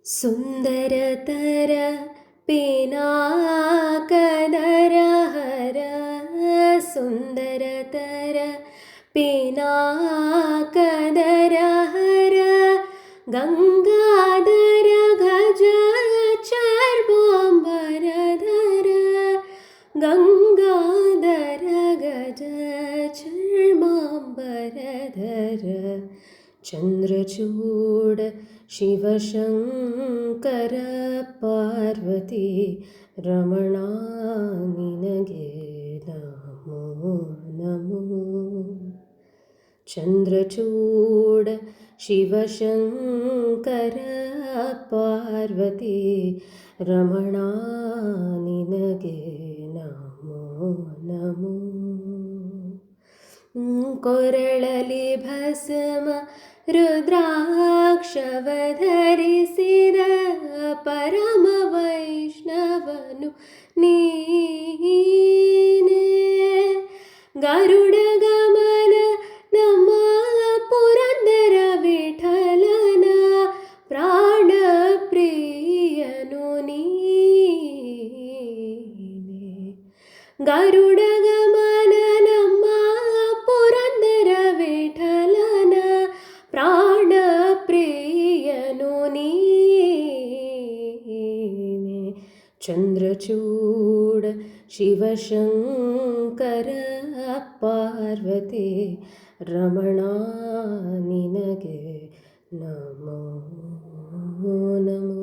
ಸುಂದರತರ ಪಿನಾಕದರ ಹರ ಸುಂದರತರ ಪಿನಾಕದರ ಹರ ಗಂಗಾಧರ ಗಜ ಚರ್ಮಾಂಬರಧರ ಗಂಗಾಧರ ಗಜ ಚರ್ಮಾಂಬರಧರ ಚಂದ್ರಚೂಡ ಶಿವಶಂಕರ ಪಾರ್ವತಿ ರಮಣ ನಿನಗೆ ನಮೋ ನಮೋ ಚಂದ್ರಚೂಡ ಶಿವಶಂಕರ ಪಾರ್ವತಿ ರಮಣ ನಿನಗೆ ನಮೋ ನಮೋ ಕೊರಳಲಿ ಭಸ್ಮ ರುದ್ರಾಕ್ಷವ ಧರಿಸಿದ ಪರಮ ವೈಷ್ಣವನು ನೀನೇ ಗರುಡ ಗಮನ ನಮ್ಮ ಪುರಂದರ ವಿಠಲನ ಪ್ರಾಣ ಪ್ರಿಯನು ನೀನೇ ಗರುಡ ಗಮನ ನಮ್ಮ ಪುರಂದರ ವಿಠಲನ ಪ್ರಾಣ ಪ್ರಿಯನು ನೀನೇ ಚಂದ್ರಚೂಡ ಶಿವಶಂಕರ ಪಾರ್ವತಿ ರಮಣ ನಿನಗೆ ನಮೋ ನಮೋ.